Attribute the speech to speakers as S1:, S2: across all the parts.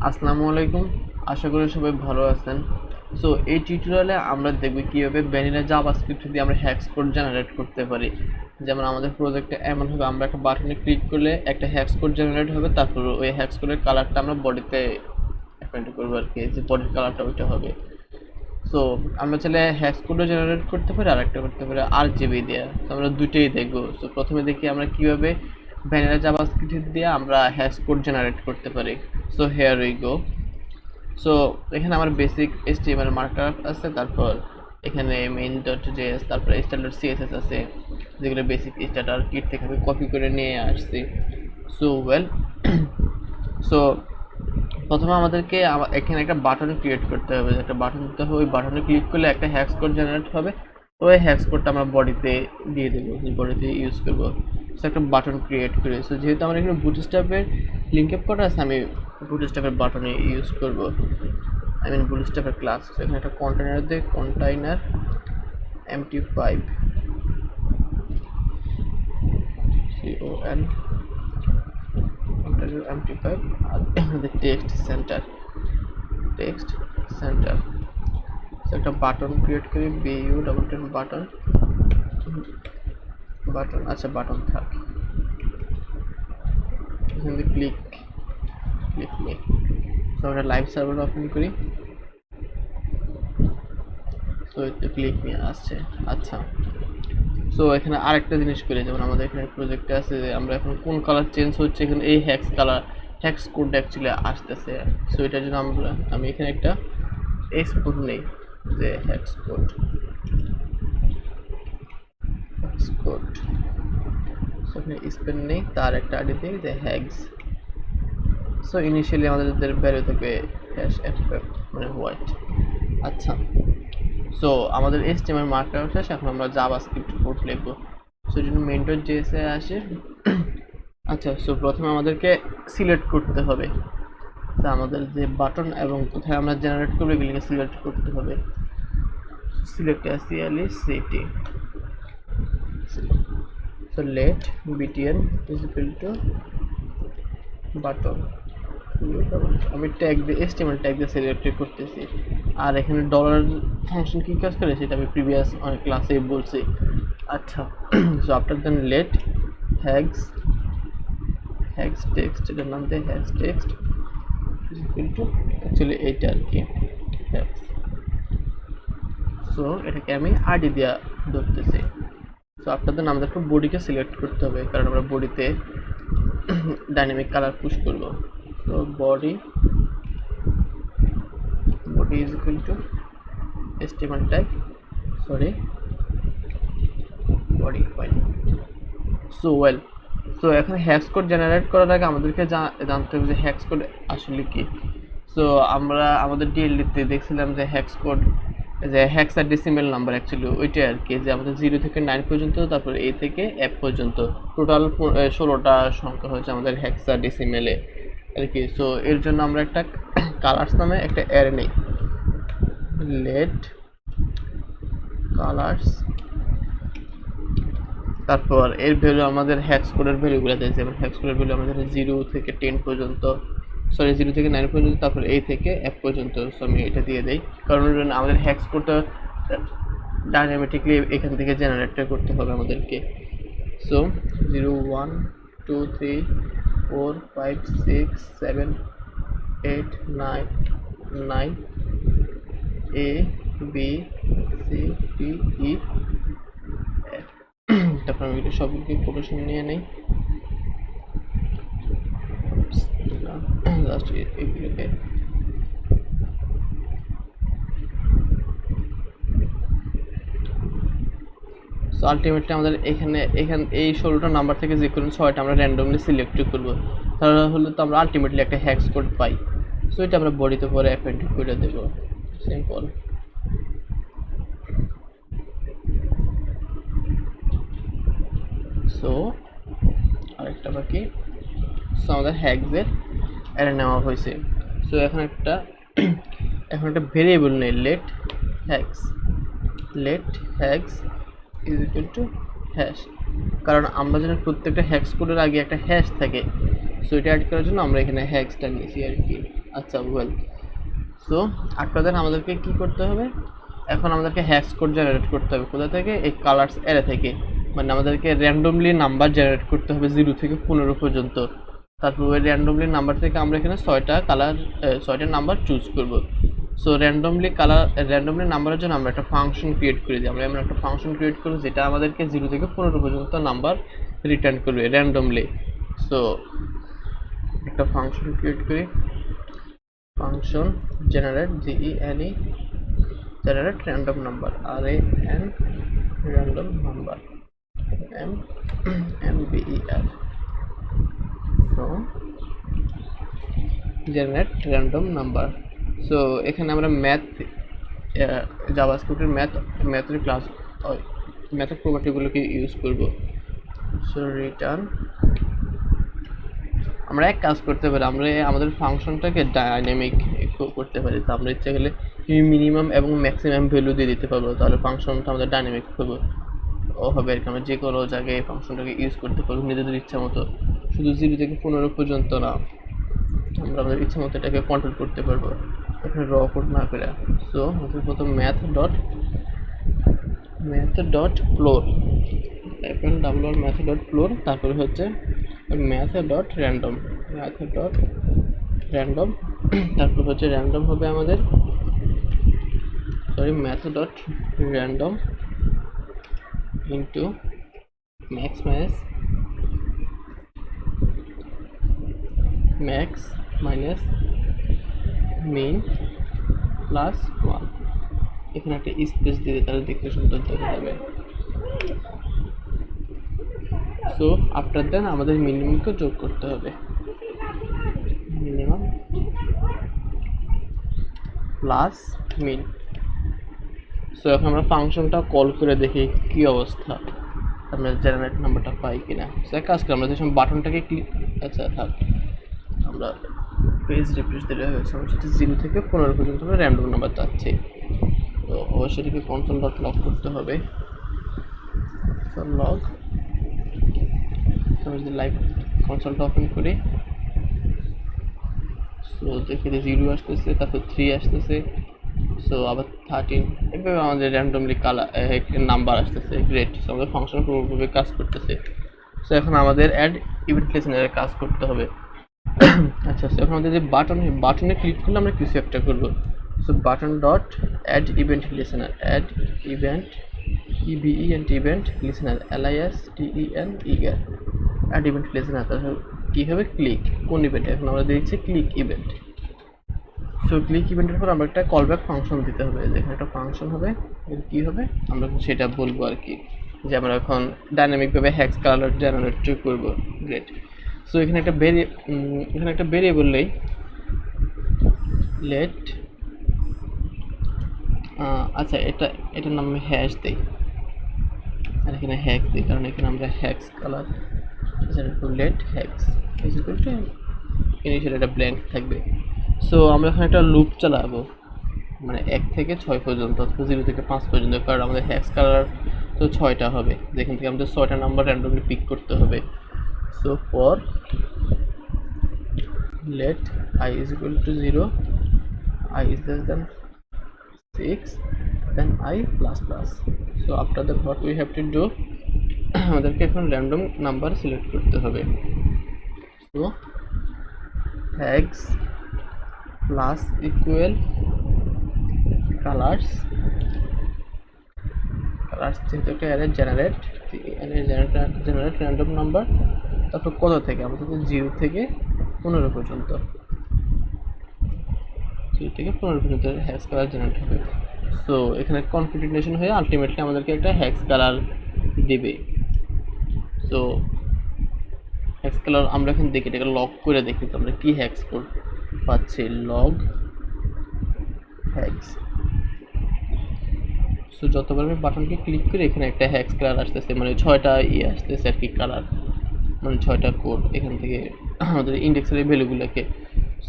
S1: আসসালামু আলাইকুম। আশা করি সবাই ভালো আছেন। সো এই টিউটোরিয়ালে আমরা দেখব কিভাবে ভ্যানিলা জাভাস্ক্রিপ্ট দিয়ে আমরা হ্যাক্স কোড জেনারেট করতে পারি। যেমন আমাদের প্রজেক্টে এমন হবে, আমরা একটা বাটনে ক্লিক করলে একটা হ্যাক্স কোড জেনারেট হবে, তারপর ওই হ্যাক্স কোডের কালারটা আমরা বডিতে অ্যাপ্লাই করবো আর কি, যে বডির কালারটা ওইটা হবে। সো আমরা চাইলে হ্যাক্স কোডও জেনারেট করতে পারি, আর একটা করতে পারি আরজিবি দিয়ে। তো আমরা দুটোই দেখবো। সো প্রথমে দেখি আমরা কিভাবে ভ্যানিলা জাভাস্ক্রিপ্ট দিয়ে আমরা হ্যাক্স কোড জেনারেট করতে পারি। So here we go. So এখানে আমার বেসিক HTML মার্কআপ আছে, তারপর এখানে main.js, তারপর style.css আছে, যেগুলো বেসিক স্টার্টার কিট থেকে আমি কপি করে নিয়ে আসছি। সো সো প্রথমে আমাদেরকে এখানে একটা বাটন ক্রিয়েট করতে হবে, একটা বাটন দিতে হবে। ওই বাটনে ক্লিক করলে একটা হ্যাক্স কোড জেনারেট হবে। ওই হ্যাক্স কোডটা আমরা বডিতে দিয়ে দেবো, বডিতে ইউজ করবো। সো একটা বাটন ক্রিয়েট করে, সো যেহেতু আমার এখানে বুটস্ট্র্যাপের লিঙ্ক আপ করা আছে, আমি বুটস্ট্র্যাপের বাটনে ইউজ করবো। বুটস্ট্র্যাপের ক্লাস। সো এখানে একটা কন্টেনার দিয়ে কন্টেইনার empty5 empty5 আর আমাদের টেক্সট সেন্টার সো একটা বাটন ক্রিয়েট করি, বাটন। আচ্ছা, বাটন থাক। এখান থেকে ক্লিক নিয়ে সো আমরা লাইভ সার্ভার ওপেন করি। সো একটু ক্লিক নিয়ে আসছে। আচ্ছা, সো এখানে আরেকটা জিনিস করি, যেমন আমাদের এখানে প্রজেক্টে আছে যে আমরা এখন কোন কালার চেঞ্জ হচ্ছে, এখানে এই হ্যাক্স কোড অ্যাকচুয়ালি আসতেছে। সো এটার জন্য আমি এখানে একটা এক্সপোর্ট নেই, যে হ্যাক্স কোড সো এখানে স্পেন নেই, তার একটা আইডি দিই যে হ্যাগস। সো ইনিশিয়ালি আমাদের ভ্যালু থাকবে হ্যাশ এফএফ, মানে হোয়াইট। আচ্ছা, সো আমাদের HTML মার্কআপ শেষ, এখন আমরা জাভাস্ক্রিপ্ট কোড লিখবো। সো এর জন্য main.js এ আসি। আচ্ছা, সো প্রথমে আমাদেরকে সিলেক্ট করতে হবে যে আমাদের যে বাটন এবং কোথায় আমরা জেনারেট করবো এগুলিকে সিলেক্ট করতে হবে। Select city. So let btn is equal to button. আমি ট্যাগ দিয়ে HTML ট্যাগ দিয়ে সিলেক্ট করতেছি। আর এখানে ডলার ফাংশন কি কাজ করে সেটা আমি প্রিভিয়াস অনেক ক্লাসে বলছি। আচ্ছা, সো আফটার দেন লেট হ্যাগস টেক্সট, এটার নাম দেয় হ্যাগস টেক্সট অ্যাকচুয়ালি এইটা আর কি হ্যাগস। সো এটাকে আমি আইডি দিয়া ধরতেছি। সো আফটার দেন আমাদেরকে বডিকে সিলেক্ট করতে হবে, কারণ আমরা বডিতে ডাইনামিক কালার পুশ করব। So body is equal to HTML tag, body file. So এখন হ্যাক্স কোড জেনারেট করার আগে আমাদেরকে জানতে হবে যে হ্যাক্স কোড আসলে কি। সো আমরা আমাদের ডিএলডিতে দেখছিলাম যে হেক্সাডেসিমাল নাম্বার অ্যাকচুয়ালি ওইটাই আর কি, যে আমাদের 0 থেকে 9 পর্যন্ত, তারপর A থেকে F পর্যন্ত টোটাল 16টা সংখ্যা হচ্ছে আমাদের হেক্সাডেসিমালে আর কি। সো এর জন্য আমরা একটা কালার্স নামে একটা অ্যারে নেই, লেট কালার্স। তারপর এর ভ্যালু আমাদের হ্যাক্স কোডের ভ্যালুগুলো দেয়, যেমন হ্যাক্স কোডের ভ্যালু আমাদের 0 থেকে 10 পর্যন্ত, 0 থেকে 9 পর্যন্ত, তারপর A থেকে F পর্যন্ত। সো আমি এটা দিয়ে দেই, কারণ আমাদের হ্যাক্স কোডটা ডাইনামিকলি এখান থেকে জেনারেট করতে হবে আমাদেরকে। So 0 1 2 3 4 5 6 7 8 9 9 A B C D E F। তারপর আমি এটা সবগুলোকে কোটেশন নিয়ে নেই, জাস্ট এগুলোকে। সো আলটিমেটলি আমাদের এখানে এই 16টা নাম্বার থেকে যে কোনো 6টা আমরা র্যান্ডমলি সিলেক্ট করব, তাহলে হলে তো আমরা আলটিমেটলি একটা হ্যাক্স কোড পাই। সো এটা আমরা বডিতে পরে অ্যাপেন্ড করে দেব, সিম্পল। সো আরেকটা বাকি। সো আমাদের হ্যাক্সের অ্যারে নেওয়া হয়েছে। সো এখন একটা ভেরিয়েবল নেই, let hex is equal to hash, কারণ আমরা যেন প্রত্যেকটা হ্যাক্স কোডের আগে একটা হ্যাশ থাকে, সো এটা অ্যাড করার জন্য আমরা এখানে হ্যাক্সটা নিয়েছি আর কি। আচ্ছা ওয়েল, সো আপনাদের আমাদেরকে কি করতে হবে, এখন আমাদেরকে হ্যাক্স কোড জেনারেট করতে হবে। কোথা থেকে? এই কালার্স অ্যারে থেকে। মানে আমাদেরকে র্যান্ডমলি নাম্বার জেনারেট করতে হবে 0 থেকে 15 পর্যন্ত। তারপর ওই র্যান্ডমলি নাম্বার থেকে আমরা এখানে 6টা নাম্বার চুজ করব। সো র্যান্ডমলি নাম্বারের জন্য আমরা একটা ফাংশন ক্রিয়েট করে দিই। আমরা এমন একটা ফাংশন ক্রিয়েট করব যেটা আমাদেরকে 0 থেকে 15 পর্যন্ত নাম্বার রিটার্ন করবে র্যান্ডমলি। সো একটা ফাংশন ক্রিয়েট করি, function generate generate random number, RAN random number, MBER. So generate random number. So এখানে আমরা জাভাস্ক্রিপ্টের ম্যাথের ক্লাস ম্যাথের প্রপার্টিগুলোকে ইউজ করব। সো রিটার্ন, আমরা এক কাজ করতে পারি, আমরা আমাদের ফাংশনটাকে ডাইনামিক করতে পারি। তো আমরা ইচ্ছা করলে মিনিমাম এবং ম্যাক্সিমাম ভ্যালু দিয়ে দিতে পারবো, তাহলে ফাংশনটা আমাদের ডাইনামিক হবে আর কি। আমরা যে কোনো জায়গায় এই ফাংশনটাকে ইউজ করতে পারবো নিজেদের ইচ্ছা মতো, শুধু 0 থেকে 15 পর্যন্ত না, আমরা আমাদের ইচ্ছা মতো এটাকে কন্ট্রোল করতে পারবো এখানে র কোড না করে। সো আমাদের প্রথম ম্যাথ ডট ফ্লোর, তারপরে হচ্ছে ম্যাথ ডট র্যান্ডম, তারপর হচ্ছে র্যান্ডম হবে আমাদের math dot random into max minus min plus 1। এখানে একটা স্পেস দিয়ে তাহলে দেখতে সুন্দর দেখা যাবে। সো আফটার দেন আমাদের মিনিমামকে যোগ করতে হবে, মিনিমাম প্লাস মিন। সো এখন আমরা ফাংশনটা কল করে দেখি কি অবস্থা, আমরা জেনারেট নাম্বারটা পাই কিনা। সো এক কাজ করি, আমরা যখন বাটনটাকে ক্লিক, আচ্ছা থাক, আমরা পেজ রিফ্রেশ দিলে হয়েছে। আমরা সেটা 0 থেকে 15 পর্যন্ত আমরা র্যান্ডম নাম্বার চাচ্ছি, তো অবশ্যই এটাকে কনসোল ডট লগ করতে হবে। সো লগ, আমি যদি লাইভ কনসোলটা ওপেন করি, সো দেখি 0 আসতেছে, তারপর 3 আসতেছে, সো আবার 13, এভাবে আমাদের র্যান্ডমলি নাম্বার আসতেছে। গ্রেট, সো আমাদের ফাংশন পুরোপুরি কাজ করতেছে। সো এখন আমাদের অ্যাড ইভেন্ট লিসেনারে কাজ করতে হবে। আচ্ছা, সো এখন আমাদের যে বাটনে ক্লিক করলে আমরা কিছু একটা করবো। So button dot add event listener, add event event listener, LISTENER, add event listener. তাহলে কী হবে? ক্লিক, কোন ইভেন্ট? এখন আমরা দিচ্ছি ক্লিক ইভেন্ট। সো ক্লিক ইভেন্টের পর আমরা একটা কলব্যাক ফাংশন দিতে হবে, যেখানে একটা ফাংশন হবে, এর কী হবে আমরা সেটা বলবো আর কি, যে আমরা এখন ডাইনামিকভাবে হ্যাক্স কালার জেনারেট করবো। গ্রেট। সো এখানে একটা ভেরিয়েবল নেই, লেট, আচ্ছা এটার নাম আমি হ্যাশ দিই, আর এখানে হ্যাক্স দিই, কারণ এখানে আমরা hex colour let hex initial একটা ব্ল্যাঙ্ক থাকবে। সো আমরা এখানে একটা লুপ চালাবো, মানে 1 থেকে 6 পর্যন্ত, অথবা 0 থেকে 5 পর্যন্ত, কারণ আমাদের হ্যাক্স কালার তো 6টা হবে, যেখান থেকে আমাদের 6টা নাম্বার র্যান্ডমলি পিক করতে হবে। So for let I is equal to 0, I is less than 6, then I plus plus. So after that what we have to do, আমাদেরকে এখন র্যান্ডম নাম্বার সিলেক্ট করতে হবে। So hacks plus equal colours যেহেতু একটা array generate random number, তারপর কত থেকে? আমাদের 0 থেকে 15 পর্যন্ত, 0 থেকে 15 পর্যন্ত হ্যাক্স কালার জেনারেট হবে। সো এখানে কনফিগারেশন হয়ে আলটিমেটলি আমাদেরকে একটা হ্যাক্স কালার দেবে। সো হ্যাক্স কালার আমরা এখন দেখি, এটাকে লগ করে দেখি তো আমরা কি হ্যাক্স কোড পাচ্ছি। Log hacks. সো যতবার আমি বাটনকে ক্লিক করি এখানে একটা হ্যাক্স কালার আসতেছে, মানে 6টা আসতেছে আর কি কালার, মানে 6টা কোড এখান থেকে আমাদের ইন্ডেক্সের ভ্যালুগুলোকে।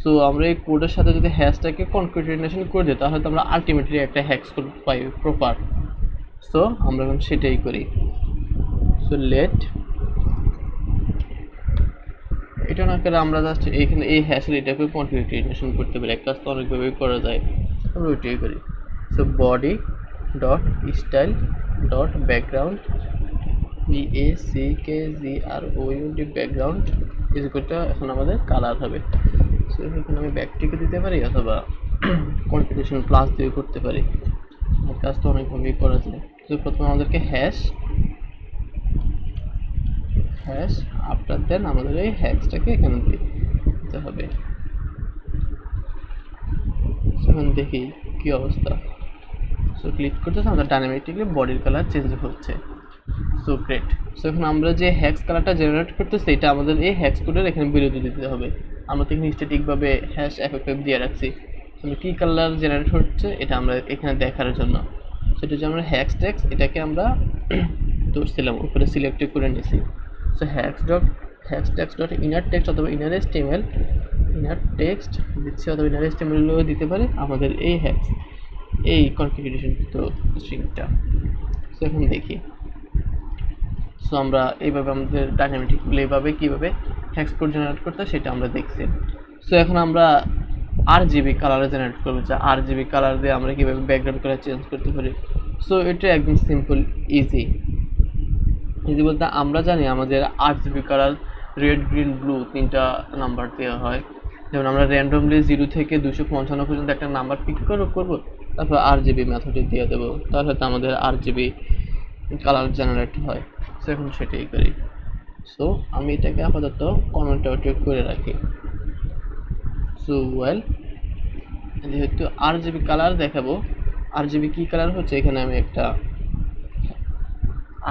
S1: সো আমরা এই কোডের সাথে যদি হ্যাশটাকে কনক্যাটিনেশন করে দিই তাহলে তো আমরা আলটিমেটলি একটা হ্যাক্স কোড পাই প্রপার। সো আমরা এখন সেটাই করি। সো লেট এটা না করে আমরা জাস্ট এখানে এই হ্যাশের এটাকে কনফিগারেশন করতে পারি, এক কাজ তো অনেকভাবে করা যায়, আমরা ওইটাই করি। So body dot style dot background BACKGROUND background is equal এখন আমাদের কালার হবে। সো এখানে আমি ব্যাকটিকে দিতে পারি অথবা কনফিগারেশন প্লাস দিয়ে করতে পারি, কাজ তো অনেকভাবেই করা যায়। তো প্রথমে আমাদেরকে হ্যাশ আফটার দেন আমাদের এই হ্যাশটাকে এখানে দিতে হবে। এখন দেখি কি অবস্থা। সো ক্লিক করতেছে, আমাদের ডাইনামিকলি বডির কালার চেঞ্জ হচ্ছে। So great. সো এখন আমরা যে হ্যাক্স কালারটা জেনারেট করতেছি এটা আমাদের এই হ্যাক্স কোডের এখানে বিরতি দিতে হবে। আমরা তো এখানে স্ট্যাটিকভাবে হ্যাশ FFF দিয়ে রাখছি, তাহলে কী কালার জেনারেট হচ্ছে এটা আমরা এখানে দেখার জন্য সেটা যে আমরা হ্যাক্স টেক্সট এটাকে আমরা ধরছিলাম উপরে সিলেক্ট করে নিয়েছি। So hacks text dot inner text অথবা ইনার টেক্সট দিচ্ছি অথবা ইনার HTML দিতে পারে আমাদের এই হ্যাক্স এই কনফিগারেশন তো স্ট্রিংটা। সো এখন দেখি। সো আমরা এইভাবে আমাদের ডাইনামিকলি এইভাবে কীভাবে হ্যাক্স কোড জেনারেট করতে সেটা আমরা দেখছি। সো এখন আমরা RGB কালার জেনারেট করবো, যা RGB কালার দিয়ে আমরা কীভাবে ব্যাকগ্রাউন্ড কালার চেঞ্জ করতে পারি। সো এটা একদম সিম্পল ইজি বলতে আমরা জানি আমাদের RGB colour red green blue 3টা নাম্বার দেওয়া হয়। যেমন আমরা র্যান্ডমলি 0 থেকে 255 পর্যন্ত একটা নাম্বার পিক করবো, তারপর RGB মেথডে দিয়ে দেবো, তাহলে তো আমাদের RGB কালার জেনারেট হয়। সো এখন সেটাই করি। সো আমি এটাকে আপাতত কমেন্ট আউটে করে রাখি। সো যেহেতু RGB কালার দেখাবো, RGB কি কালার হচ্ছে এখানে আমি একটা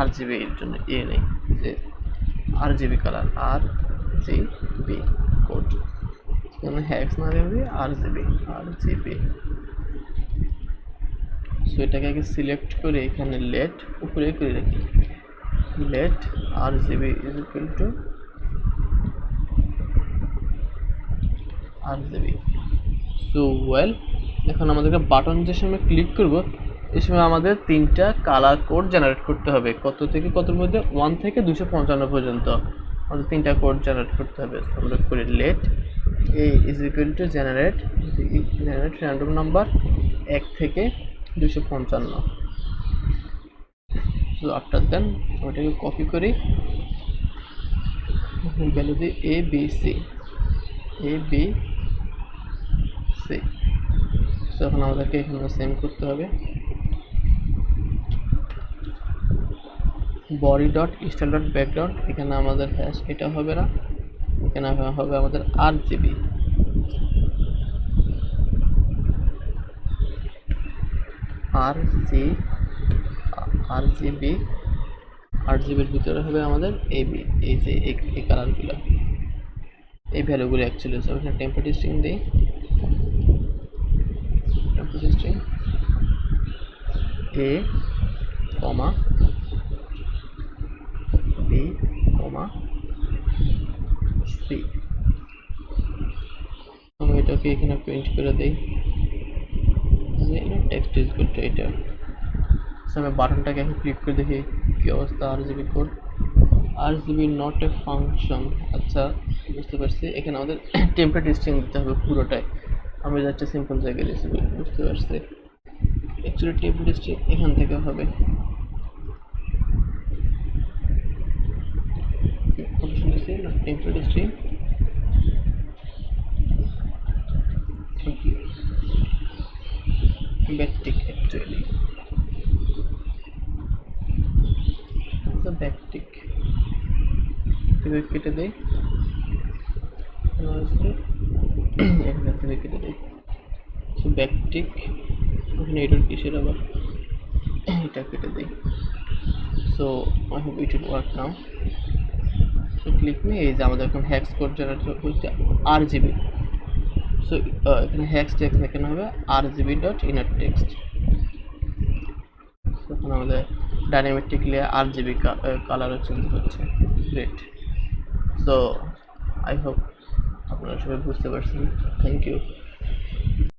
S1: RGB এর জন্য নেই যে RGB কালার RGB কোড এখানে হ্যাক্স না দেবে RGB। সো এটাকে আগে সিলেক্ট করে এখানে লেট উপরে করে রাখি, let RGB is equal to RGB। So এখন আমাদেরকে বাটন যে সময় ক্লিক করব এই সময় আমাদের 3টা কালার কোড জেনারেট করতে হবে। কত থেকে কতর মধ্যে 1 থেকে 255 পর্যন্ত আমাদের 3টা কোড জেনারেট করতে হবে। আমরা করে let A is equal to generate random number 1 থেকে 255। সো আফটার দেন ওটাকে কপি করি, ভ্যালু দিই ABC। সো এখন আমাদেরকে এখানে সেম করতে হবে। Body dot style dot background এখানে আমাদের হ্যাশ এটা হবে না, এখানে হবে আমাদের RGB। RGBর ভিতরে হবে আমাদের AB, এই যে এই কালারগুলো এই ভ্যালুগুলো অ্যাকচুয়ালি। সো এখানে টেম্পলেট স্ট্রিং দিই, template string A, B, C। আমি এটাকে এখানে প্রিন্ট করে দেই যে টেক্সট ইজ ইকুয়াল টু এটা। সো আমি বাটনটাকে এখন ক্লিক করে দেখি কি অবস্থা। RGB code RGB not a function. আচ্ছা বুঝতে পারছি, এখানে আমাদের টেম্পলেট স্ট্রিং দিতে হবে পুরোটাই, আমি জাস্ট সিম্পল জায়গায় দিয়েছি। বুঝতে পারছি, অ্যাকচুয়ালি টেম্পলেট স্ট্রিং এখান থেকে হবে। Template string backtick actually the backtick কেটে দেই, এখানে কেটে দেই। সো ব্যাকটিক ওখানে এটার কিসের আবার এটা কেটে দেই। So I hope it will work now. So click me, এই যে আমাদের এখন হ্যাক্স কোড জেনারেট হচ্ছে RGB। সো এখানে হ্যাক্স টেক্সট এখানে হবে RGB ডট ইনার টেক্সট। এখন আমাদের ডাইনামিকলি RGB কালার চেঞ্জ হচ্ছে। গ্রেট। সো আই হোপ আপনারা সবাই বুঝতে পারছেন। Thank you.